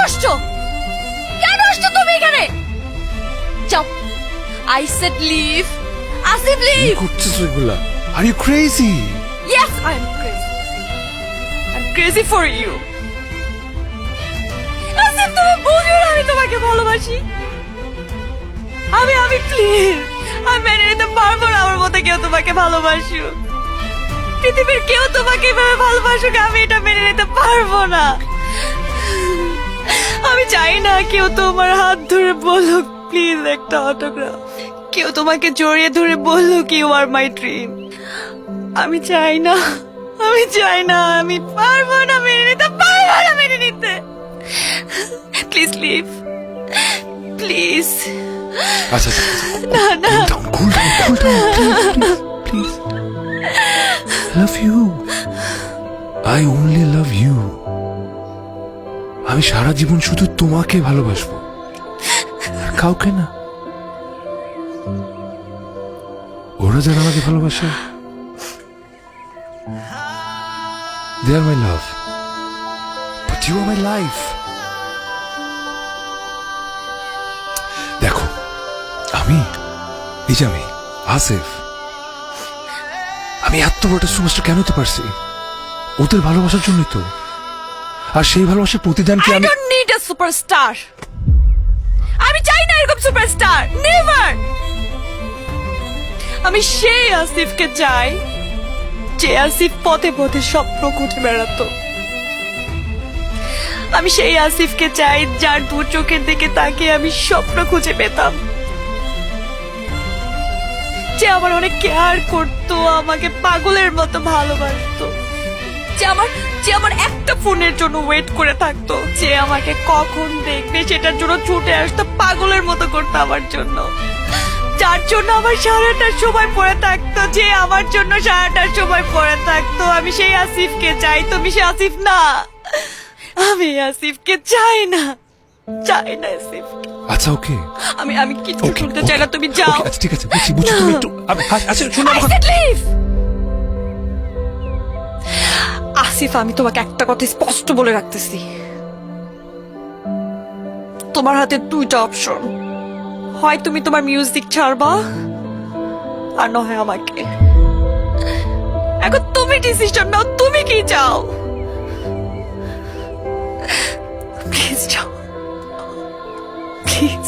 আসছো? কেন আসছো তুমি এখানে? যাও। I said leave. আসিফ কি leave. করছিস এগুলা? Are you crazy? Yes, I'm crazy. I'm crazy for you. Asif তুমি বুঝো না আমি তোমাকে ভালোবাসি। আমি প্লিজ আমি মেনে নিতে পারবো না আমার মতো কেউ তোমাকে ভালোবাসুক। পৃথিবীর কেউ তোমাকে এভাবে ভালোবাসুক আমি এটা মেনে নিতে পারবো না। আমি চাই না কেউ তোমার হাত ধরে বলুক প্লিজ একটা অটোগ্রাফ, কেউ তোমাকে জড়িয়ে ধরে বলুক ইউ আর মাই ড্রিম। আমি চাই না, আমি পারবো না মেনে নিতে, পারবো না মেনে নিতে। Please leave, please. আচ্ছা না না cool down please love you, I only love you. আমি সারা জীবন শুধু তোমাকে ভালোবাসবো, আর কাউকে না। ওরা যারা আমাকে ভালোবাসে they are my love, but you are my life. দেখো আমি আসিফ, আমি এত বড় সুপারস্টার কেন হতে পারছি? ওদের ভালোবাসার জন্যই তো। আর সেই ভালোবাসার প্রতিদান কি I আমি? don't need a superstar. আমি চাই না এরকম সুপারস্টার, নেভার। আমি সেই আসিফকে চাই যে আসিফ পথে পথে স্বপ্ন খুঁজে বেড়াতো। আমি সেই আসিফকে চাই যার দু চোখের দিকে তাকিয়ে আমি স্বপ্ন খুঁজে পেতাম, যে আমার অনেক কেয়ার করতো, আমাকে পাগলের মতো ভালোবাসতো, যে আমার একটা ফোনের জন্য ওয়েট করে থাকতো, যে আমাকে কখন দেখবে সেটার জন্য ছুটে আসতো, পাগলের মতো করতো আমার জন্য, যার জন্য আমার সারাটা সময় পড়ে থাকতো, যে আমার জন্য সারাটার সময় পড়ে থাকতো। আমি সেই আসিফকে চাই, তুমি সে আসিফ না। আমি আসিফকে চাই না আসিফ। আচ্ছা ওকে, আমি কিছু শুনতে চাই না, তুমি যাও। আচ্ছা ঠিক আছে, বুঝছি তুমি একটু আচ্ছা শোনো I said leave. আসিফ আমি তোমাকে একটা কথা স্পষ্ট বলে রাখতেছি, তোমার হাতে দুইটা অপশন, হয় তুমি তোমার মিউজিক ছাড়বা আর না হয় আমাকে। এখন তুমি ডিসিশন নাও, তুমি কি চাও? প্লিজ যাও, প্লিজ।